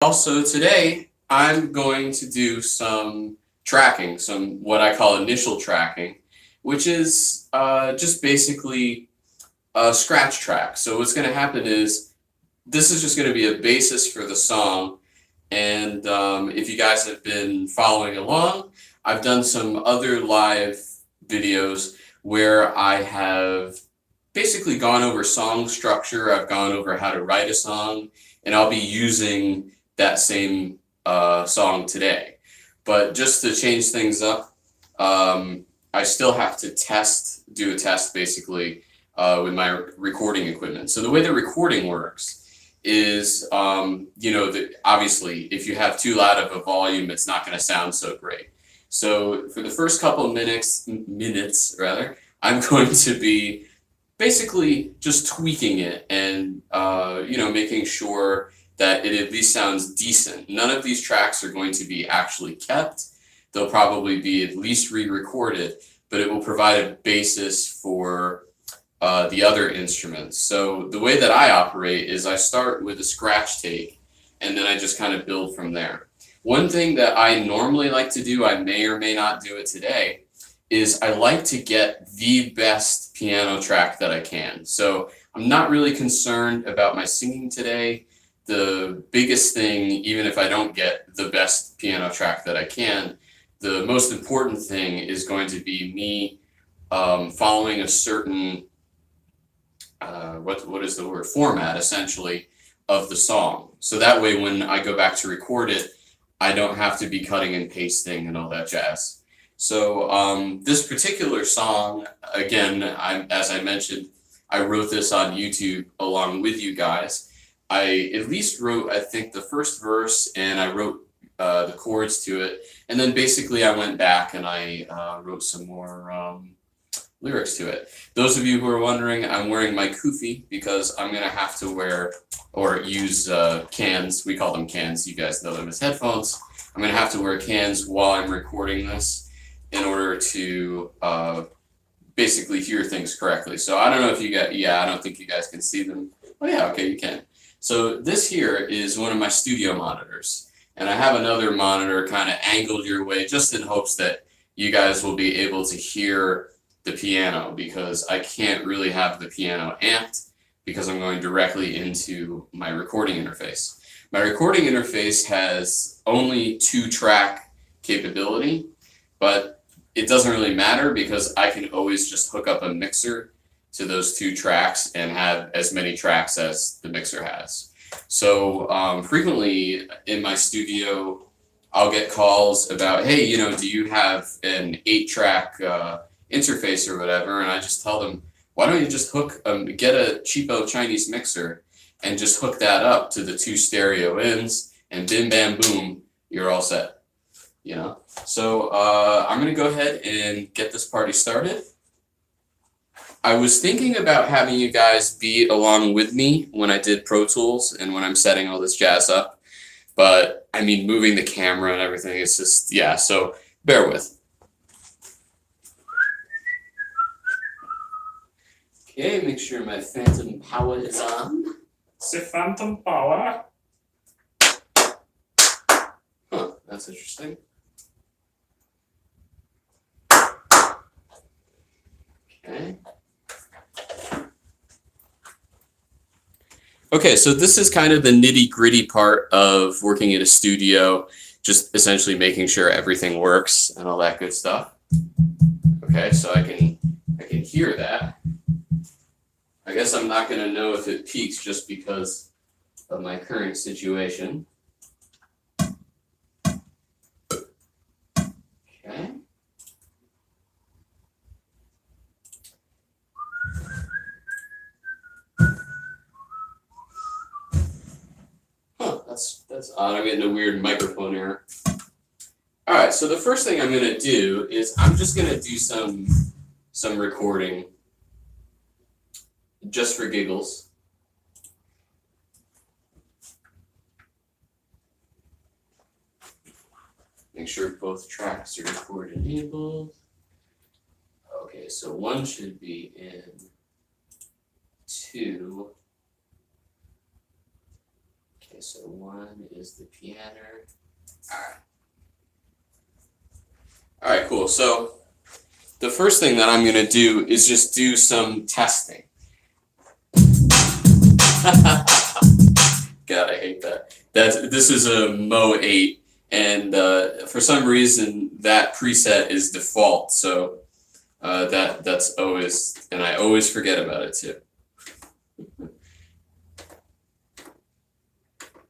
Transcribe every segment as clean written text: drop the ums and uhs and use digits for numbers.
also today I'm going to do some tracking, some what I call initial tracking, which is just basically a scratch track. So what's going to happen is this is just going to be a basis for the song. And if you guys have been following along, I've done some other live videos where I have basically gone over song structure. I've gone over how to write a song, and I'll be using that same song today. But just to change things up, I still have to do a test basically with my recording equipment. So the way the recording works is, obviously, if you have too loud of a volume, it's not going to sound so great. So for the first couple of minutes rather, I'm going to be basically just tweaking it and making sure that it at least sounds decent. None of these tracks are going to be actually kept. They'll probably be at least re-recorded, but it will provide a basis for the other instruments. So the way that I operate is I start with a scratch take, and then I just kind of build from there. One thing that I normally like to do, I may or may not do it today, is I like to get the best piano track that I can. So I'm not really concerned about my singing today. The biggest thing, even if I don't get the best piano track that I can, the most important thing is going to be me following a certain what is the word, format essentially of the song. So that way when I go back to record it, I don't have to be cutting and pasting and all that jazz. So this particular song, again, as I mentioned, I wrote this on YouTube along with you guys. I at least wrote, I think, the first verse, and I wrote the chords to it. And then basically I went back and I wrote some more lyrics to it. Those of you who are wondering, I'm wearing my kufi because I'm going to have to wear or use cans. We call them cans. You guys know them as headphones. I'm going to have to wear cans while I'm recording this in order to basically hear things correctly. So I don't know if you got, I don't think you guys can see them. Oh yeah, okay, you can. So this here is one of my studio monitors. And I have another monitor kind of angled your way just in hopes that you guys will be able to hear the piano, because I can't really have the piano amped because I'm going directly into my recording interface. My recording interface has only 2-track capability, but it doesn't really matter because I can always just hook up a mixer to those 2 tracks and have as many tracks as the mixer has. So frequently in my studio, I'll get calls about, hey, do you have an 8-track interface or whatever? And I just tell them, why don't you just get a cheapo Chinese mixer and just hook that up to the 2 stereo ends, and bim bam boom, you're all set. So I'm gonna go ahead and get this party started. I was thinking about having you guys be along with me when I did Pro Tools and when I'm setting all this jazz up, but I mean, moving the camera and everything, it's just, so bear with. Okay, make sure my phantom power is on. The phantom power. Huh, that's interesting. Okay. Okay, so this is kind of the nitty-gritty part of working in a studio, just essentially making sure everything works and all that good stuff. Okay, so I can hear that. I guess I'm not going to know if it peaks just because of my current situation. Okay. Huh, that's odd. I'm getting a weird microphone error. All right, so the first thing I'm going to do is I'm just going to do some recording just for giggles. Make sure both tracks are record enabled. Okay, so one should be in 2. Okay, so 1 is the piano. Alright. Alright, cool. So the first thing that I'm going to do is just do some testing. God, I hate that. This is a Mo 8, and for some reason that preset is default, so that's always, and I always forget about it too.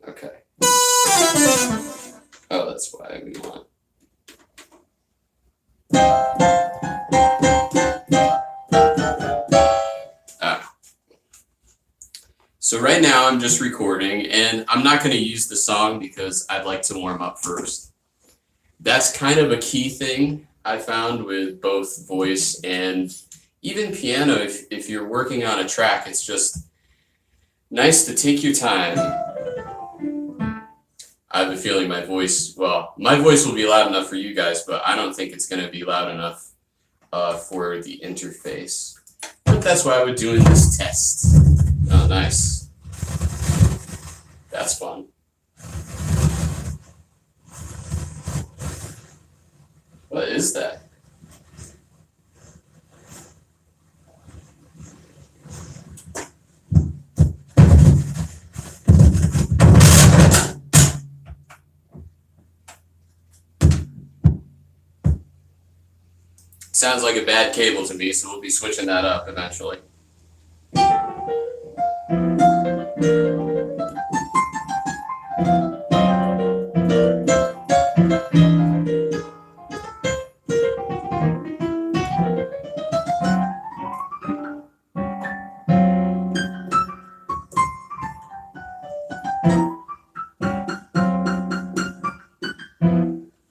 Okay. Oh, that's why we want. So right now I'm just recording, and I'm not going to use the song because I'd like to warm up first. That's kind of a key thing I found with both voice and even piano. If you're working on a track, it's just nice to take your time. I have a feeling my voice will be loud enough for you guys, but I don't think it's going to be loud enough for the interface. But that's why we're doing this test. Oh, nice. That's fun. What is that? Sounds like a bad cable to me, so we'll be switching that up eventually.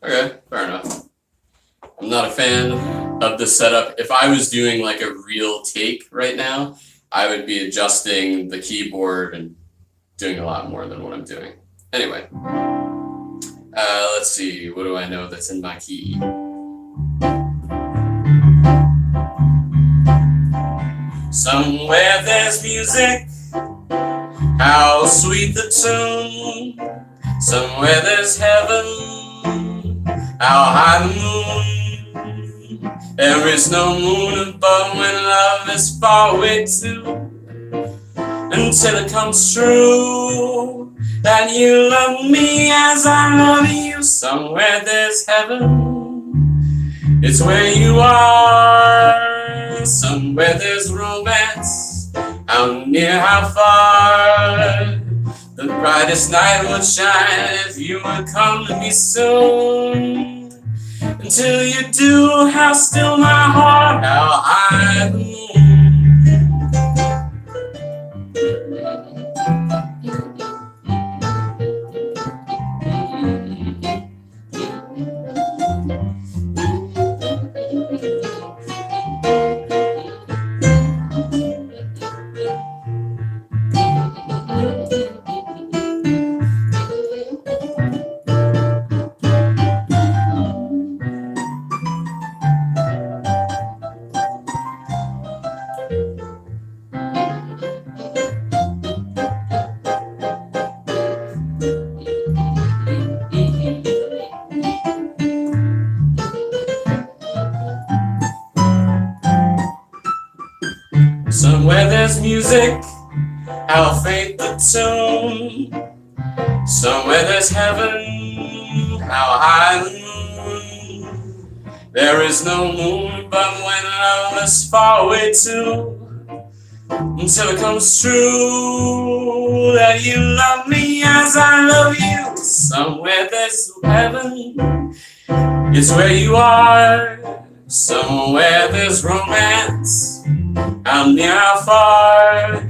Okay, fair enough. I'm not a fan of the setup. If I was doing like a real take right now, I would be adjusting the keyboard and doing a lot more than what I'm doing. Anyway, let's see. What do I know that's in my key? Somewhere there's music, how sweet the tune. Somewhere there's heaven, how high the moon. There is no moon above when love is far away too. Until it comes true that you love me as I love you. Somewhere there's heaven, it's where you are. Somewhere there's romance, how near, how far. The brightest night would shine if you would come to me soon. Until you do, how still my heart, how high the moon. Somewhere there's music, how faint the tune. Somewhere there's heaven, how high the moon. There is no moon but when love is far away too. Until it comes true that you love me as I love you. Somewhere there's heaven, it's where you are. Somewhere there's romance, how near, how far.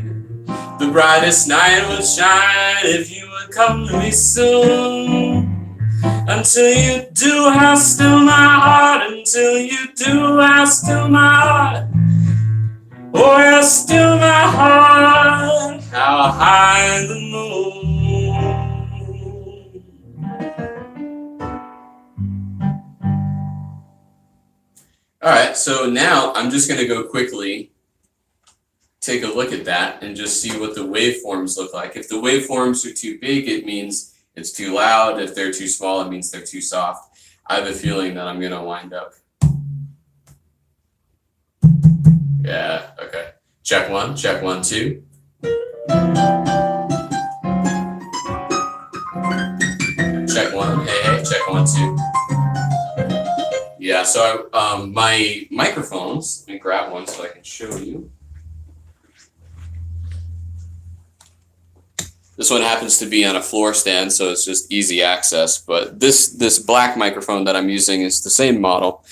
The brightest night would shine if you would come to me soon. Until you do, how still my heart. Until you do, how still my heart. Oh, how still my heart, how high the moon. All right, so now I'm just going to go quickly take a look at that and just see what the waveforms look like. If the waveforms are too big, it means it's too loud. If they're too small, it means they're too soft. I have a feeling that I'm gonna wind up. Yeah, okay. Check one, 2. Check one, hey, check 1, 2. Yeah, so my microphones, let me grab one so I can show you. This one happens to be on a floor stand, so it's just easy access, but this black microphone that I'm using is the same model.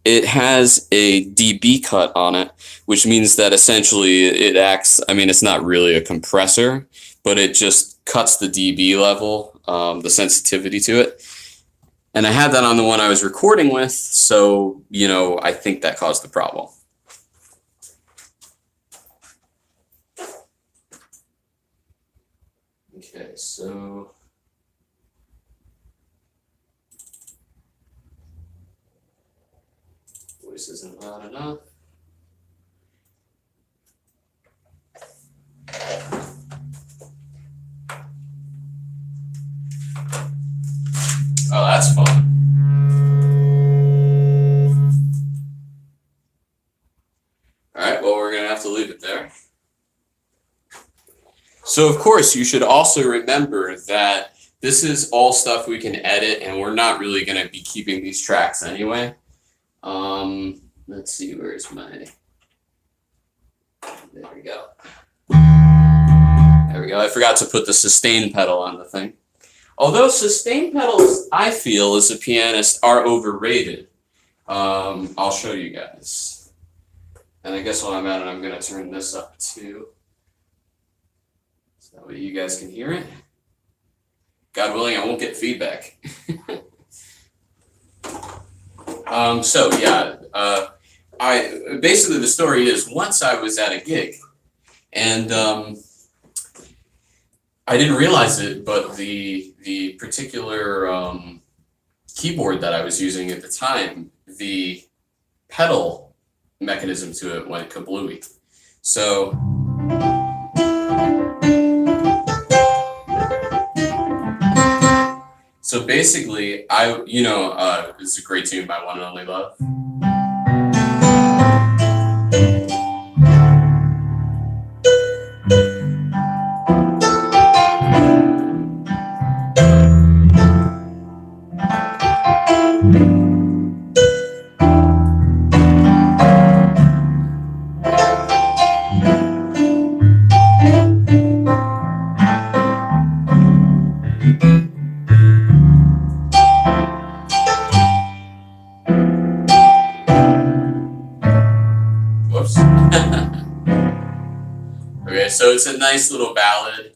It has a dB cut on it, which means that essentially it acts, I mean, it's not really a compressor, but it just cuts the dB level, the sensitivity to it. And I had that on the one I was recording with, so, you know, I think that caused the problem. Okay, so voice isn't loud enough. Oh, that's fun. All right, well, we're gonna have to leave it there. So of course, you should also remember that this is all stuff we can edit, and we're not really going to be keeping these tracks anyway. Let's see, where's my, there we go. There we go. I forgot to put the sustain pedal on the thing. Although sustain pedals, I feel, as a pianist, are overrated. I'll show you guys. And I guess while I'm at it, I'm going to turn this up too. That way you guys can hear it. God willing, I won't get feedback. So yeah, basically the story is once I was at a gig, and I didn't realize it, but the particular keyboard that I was using at the time, the pedal mechanism to it went kablooey. So basically, it's a great tune by One and Only Love. Whoops. Okay, so it's a nice little ballad.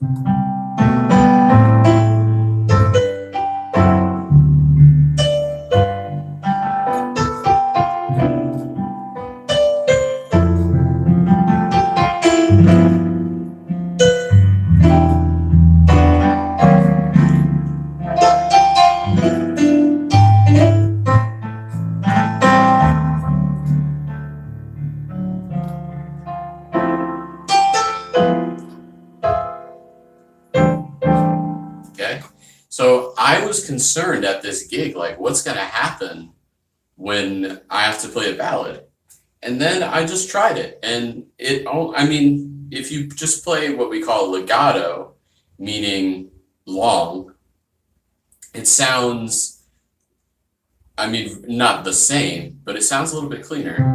So I was concerned at this gig, like, what's going to happen when I have to play a ballad? And then I just tried it. And if you just play what we call legato, meaning long, it sounds, not the same, but it sounds a little bit cleaner.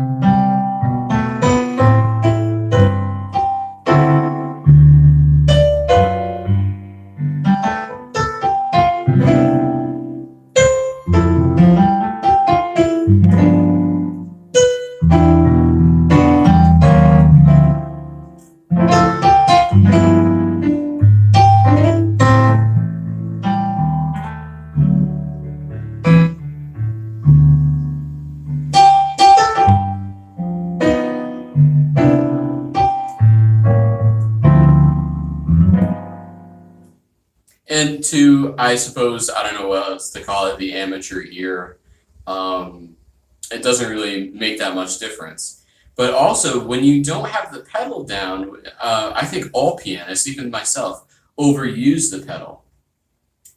And to, I suppose, I don't know what else to call it, the amateur ear, it doesn't really make that much difference. But also, when you don't have the pedal down, I think all pianists, even myself, overuse the pedal.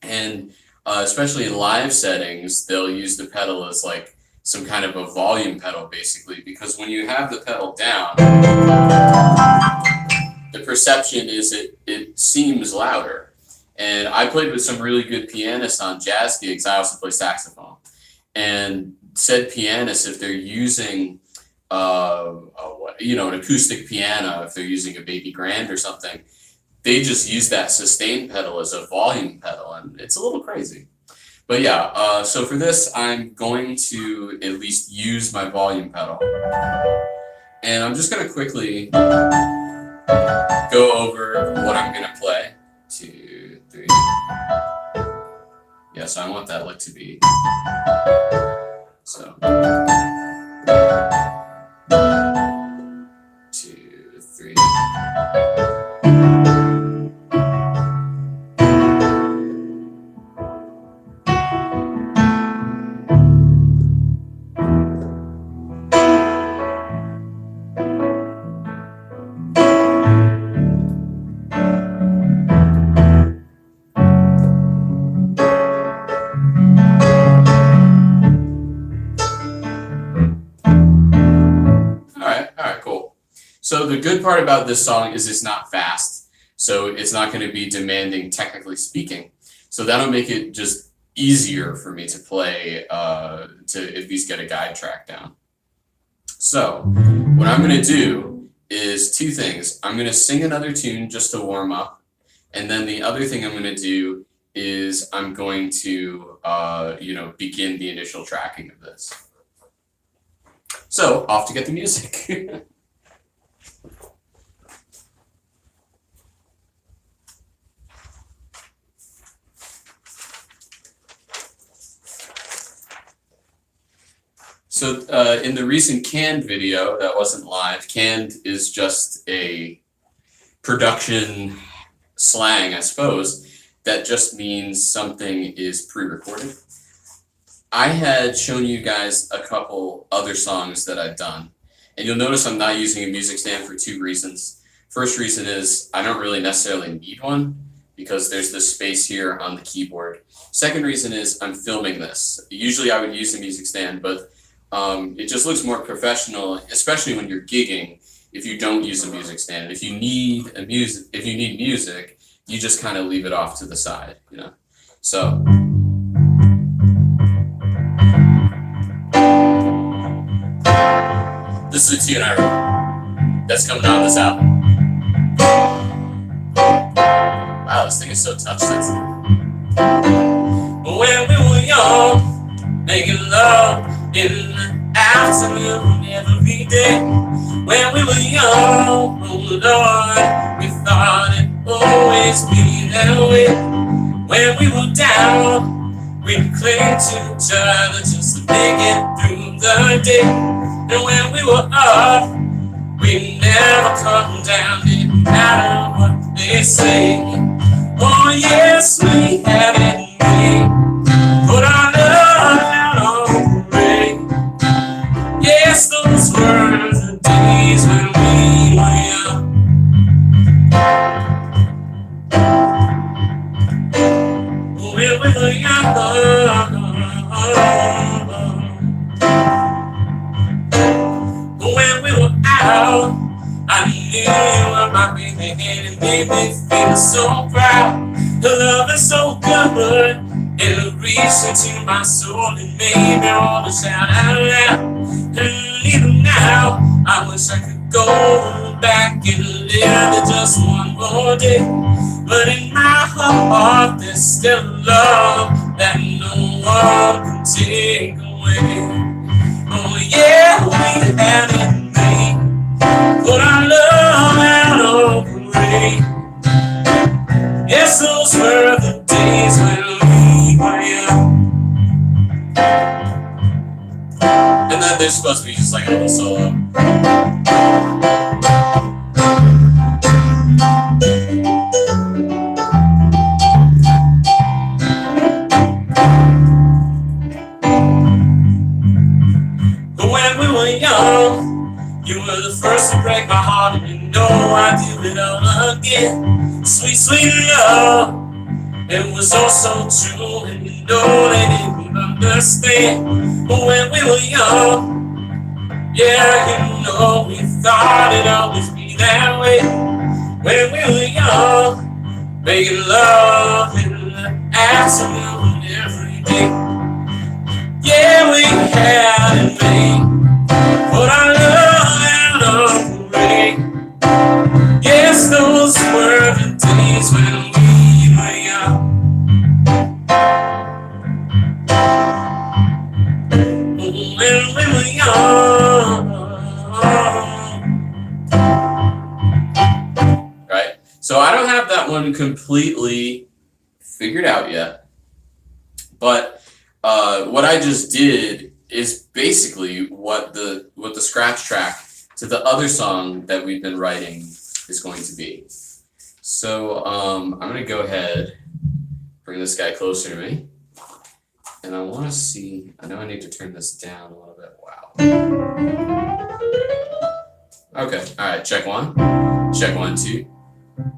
And especially in live settings, they'll use the pedal as like some kind of a volume pedal, basically, because when you have the pedal down, the perception is it seems louder. And I played with some really good pianists on jazz gigs. I also play saxophone. And said pianists, if they're using an acoustic piano, if they're using a baby grand or something, they just use that sustain pedal as a volume pedal, and it's a little crazy. But yeah, so for this, I'm going to at least use my volume pedal. And I'm just going to quickly go over what I'm going to play. 2, 3. Yeah, so I want that lick to be. So. 2, 3. So the good part about this song is it's not fast, so it's not going to be demanding technically speaking. So that'll make it just easier for me to play, to at least get a guide track down. So what I'm going to do is 2 things. I'm going to sing another tune just to warm up, and then the other thing I'm going to do is I'm going to begin the initial tracking of this. So off to get the music. So in the recent Canned video, that wasn't live, Canned is just a production slang, I suppose, that just means something is pre-recorded. I had shown you guys a couple other songs that I've done, and you'll notice I'm not using a music stand for 2 reasons. First reason is I don't really necessarily need one because there's this space here on the keyboard. Second reason is I'm filming this. Usually I would use a music stand, but it just looks more professional, especially when you're gigging, if you don't use a music stand. If you need music, you just kind of leave it off to the side, you know. So this is a tune I wrote that's coming on this album. Wow, this thing is so touch sensitive. When we were young, making love in the afternoon every day. When we were young, oh Lord, we thought it'd always be that way. When we were down, we'd cling to each other just to make it through the day. And when we were up, we'd never come down, didn't matter what they say. Oh yes, we had it made. Put our love out on parade. Yes, those were the days when we were young. When we were young. When we were out, I knew you were my baby, and it made me feel so proud. The love is so good, it reached into my soul and made me want to shout out loud. And even now, I wish I could go back and live it just one more day. But in my heart, there's still love that no one can take away. Oh yeah, we had it made. Put our love out on parade. Yes, those were the days when we were young. And then there's supposed to be just like a little solo. But when we were young, You were the first to break my heart, and you know I'd do it all again. Sweet, sweet love, it was all so true, and you know they didn't understand. But when we were young, yeah, you know we thought it'd always be that way. When we were young, making love in the afternoon every day. Yeah, we had it made, but our love out on parade. Yes, those were the days when we were young. When we were young. Right? So I don't have that one completely figured out yet. But what I just did is basically what the scratch track to the other song that we've been writing is going to be. So I'm gonna go ahead, bring this guy closer to me, and I want to see. I know I need to turn this down a little bit. Wow. Okay. All right. Check one. Check 1, 2.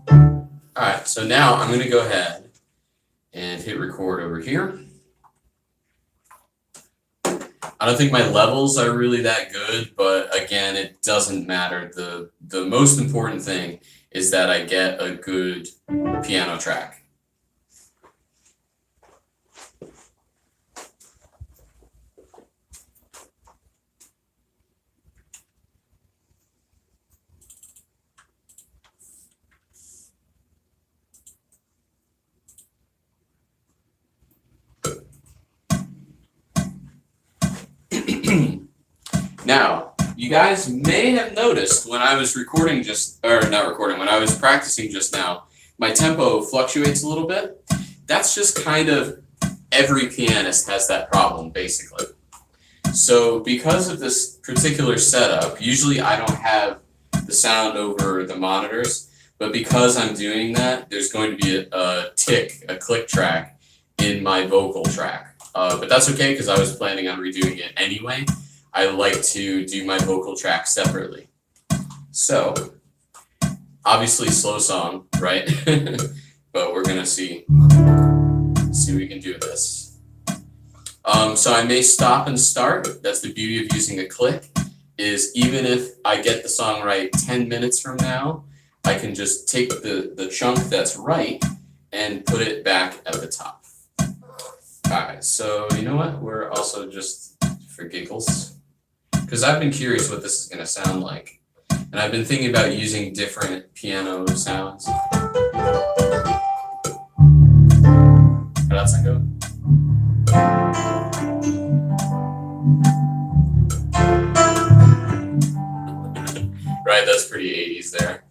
All right. So now I'm gonna go ahead and hit record over here. I don't think my levels are really that good, but again, it doesn't matter. The most important thing is that I get a good piano track. Now, you guys may have noticed when I was recording when I was practicing just now, my tempo fluctuates a little bit. That's just kind of, every pianist has that problem, basically. So because of this particular setup, usually I don't have the sound over the monitors, but because I'm doing that, there's going to be a click track in my vocal track. But that's okay, because I was planning on redoing it anyway. I like to do my vocal track separately. So, obviously slow song, right? But we're gonna see we can do this. So I may stop and start. That's the beauty of using a click, is even if I get the song right 10 minutes from now, I can just take the chunk that's right and put it back at the top. All right, so you know what? We're also just, for giggles, because I've been curious what this is going to sound like. And I've been thinking about using different piano sounds. How'd that sound go? Right, that's pretty 80s there.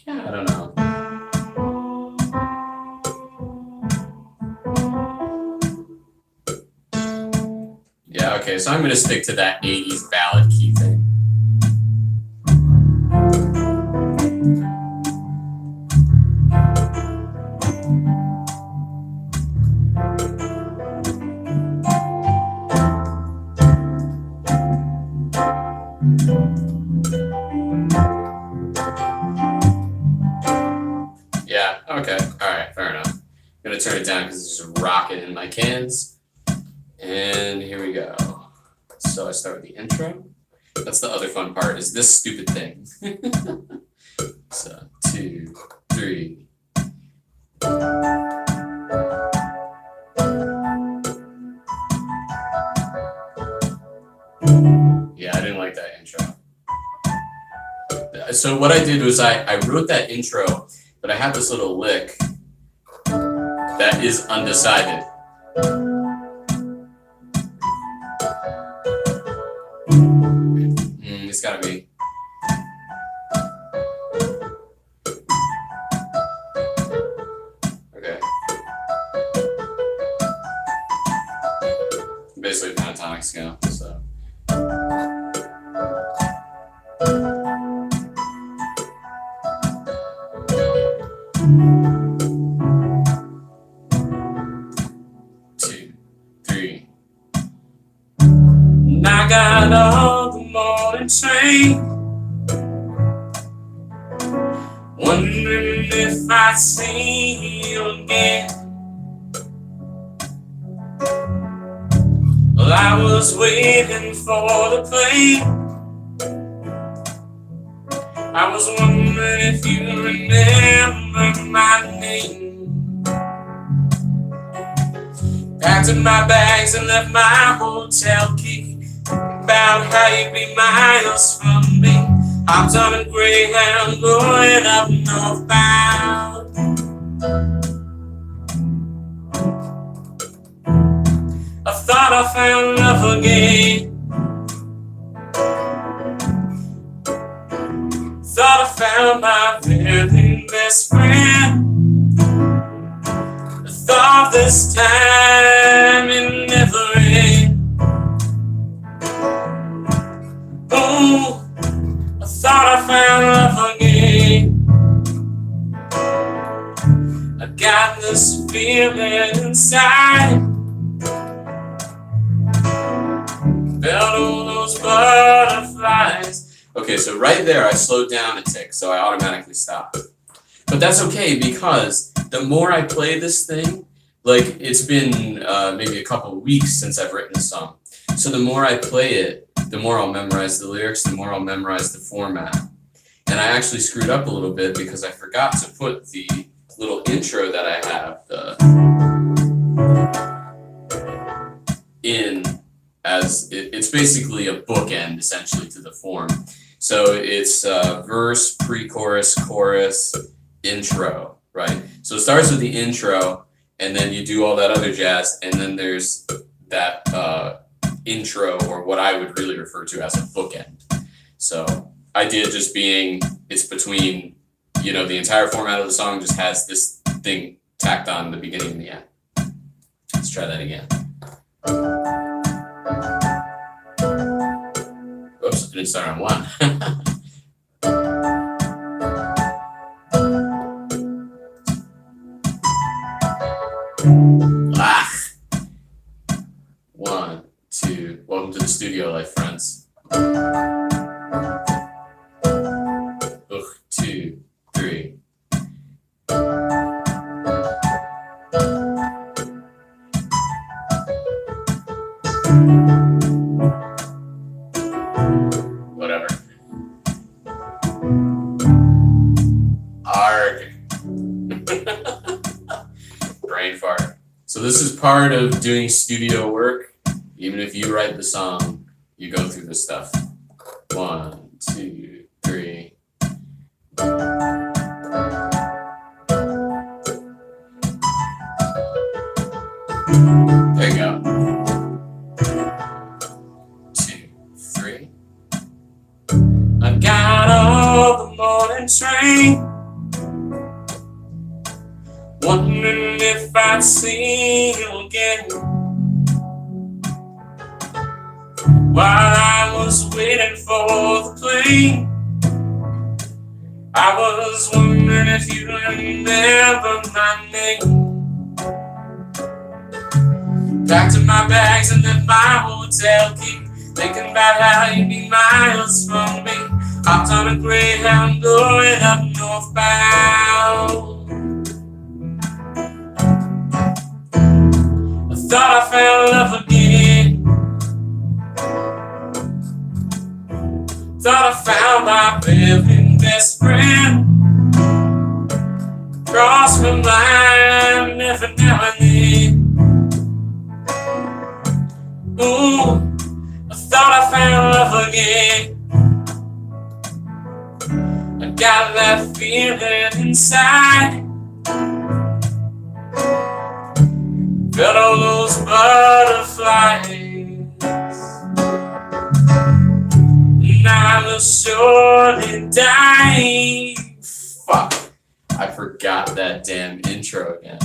Yeah, I don't know. Yeah, okay, so I'm going to stick to that 80s ballad key thing. Yeah, okay, all right, fair enough. I'm going to turn it down because it's just rocking in my cans. And here we go. So I start with the intro. That's the other fun part, is this stupid thing. So 2, 3. Yeah, I didn't like that intro. So what I did was I wrote that intro, but I have this little lick that is undecided. It's gotta be. Okay. Basically a pentatonic scale, so. Two, three. plane, wondering if I'd see you again. Well, I was waiting for the plane. I was wondering if you remember my name. Packed up my bags and left my hotel key. About how you'd be miles from me. Hopped on a Greyhound going up northbound. I thought I found love again. Thought I found my very best friend. I thought this time it never end. Oh, I thought I found love again. I got this feeling inside. Felt all those butterflies. Okay, so right there I slowed down a tick, so I automatically stopped. But that's okay, because the more I play this thing, like it's been maybe a couple of weeks since I've written a song. So the more I play it, the more I'll memorize the lyrics, the more I'll memorize the format. And I actually screwed up a little bit because I forgot to put the little intro that I have in as it's basically a bookend essentially to the form. So it's verse, pre-chorus, chorus, intro, right? So it starts with the intro, and then you do all that other jazz, and then there's that intro, or what I would really refer to as a bookend. So idea just being it's between, you know, the entire format of the song just has this thing tacked on the beginning and the end. Let's try that again. Oops, I didn't start on one. One, two. Welcome to the studio life, friends. Two, three. Whatever. Arg. Brain fart. So this is part of doing studio work. Even if you write the song, you go through this stuff. One, two, three. There you go. Two, three. I got all the morning train, wondering if I'd see you again. While I was waiting for the plane, I was wondering if you remember my name. Packed up my bags and left my hotel key, thinking about how you'd be miles from me. Hopped on a Greyhound going up northbound. I thought I found love again. Thought I found my very best friend. Crossed my mind every now and then. Ooh, I thought I found love again. I got that feeling inside. Felt all those butterflies. I will surely die. Fuck. I forgot that damn intro again.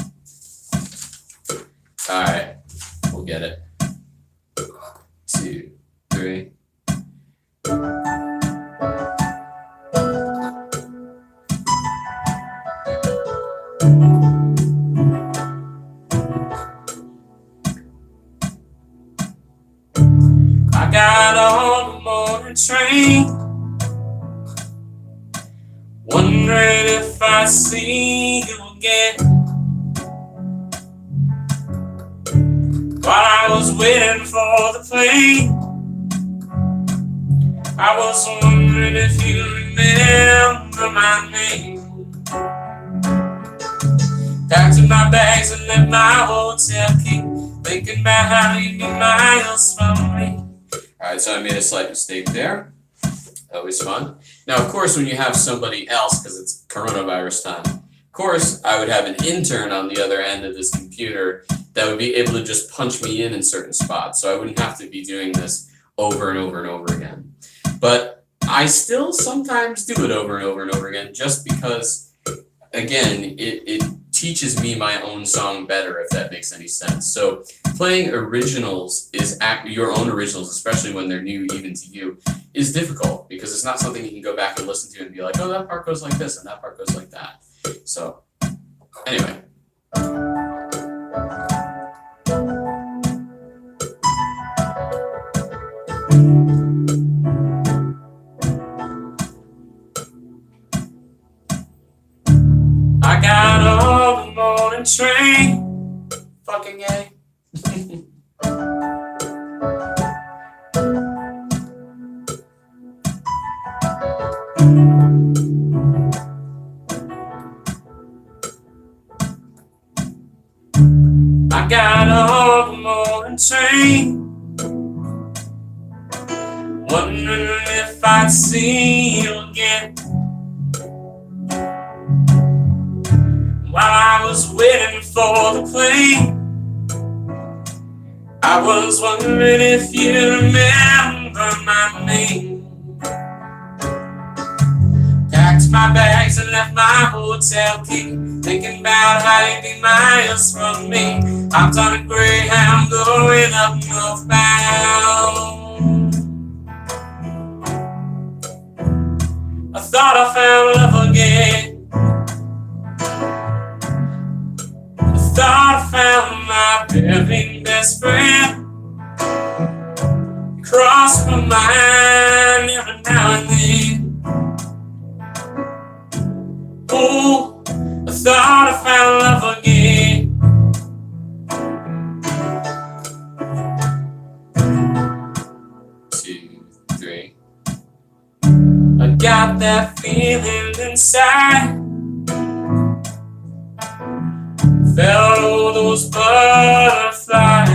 Alright. We'll get it. Two, three. I got on the morning train, see you again. While I was waiting for the plane, I was wondering if you remember my name. Packed in my bags and left my hotel key, thinking about how you'd be miles from me. Alright, so I made a slight mistake there. Always fun. Now, of course, when you have somebody else, because it's coronavirus time, of course, I would have an intern on the other end of this computer that would be able to just punch me in certain spots, so I wouldn't have to be doing this over and over and over again. But I still sometimes do it over and over and over again, just because, again, it teaches me my own song better, if that makes any sense. So playing originals your own originals, especially when they're new even to you, is difficult because it's not something you can go back and listen to and be like, oh, that part goes like this and that part goes like that. So anyway. I got on the morning train. Fucking A. I got on the morning train, wondering if I'd see you again. While I was waiting for the plane, I was wondering if you remember my name. Packed my bags and left my hotel key, thinking about how you'd be miles from me. Hopped on a Greyhound going up northbound. I thought I found love again. Thought I found my very best friend. Crossed my mind every now and then. Oh, I thought I found love again. Two, three. I got that feeling inside. Felt all those butterflies,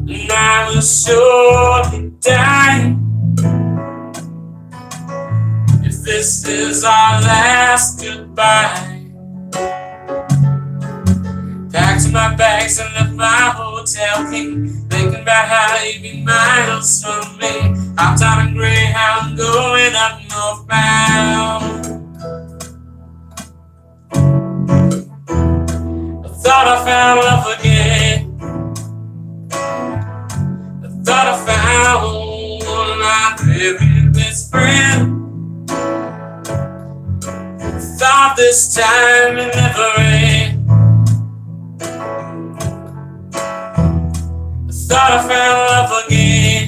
and I will surely die if this is our last goodbye. Packed my bags and left my hotel key, thinking about how you'd be miles from me. Hopped on a Greyhound going up northbound. Thought I found love again. I thought I found my very best friend. I thought this time it never end. I thought I found love again.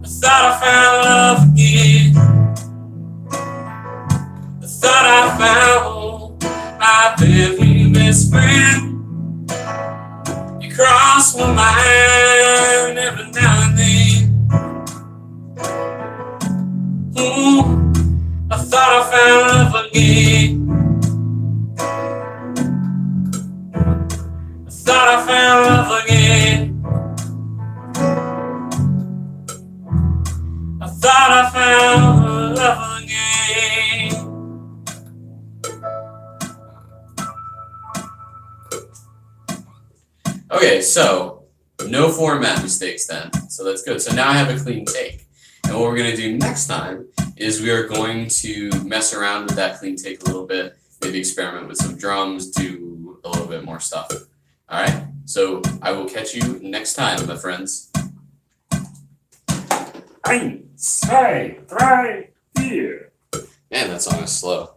I thought I found love again. Thought I found my very best friend. You cross my mind every now and then. Ooh, I thought I found love again. I thought I found love again. I thought I found love again. Okay, so no format mistakes then, so that's good. So now I have a clean take. And what we're going to do next time is we are going to mess around with that clean take a little bit, maybe experiment with some drums, do a little bit more stuff. All right, so I will catch you next time, my friends. 1, 2, 3, 4. Man, that song is slow.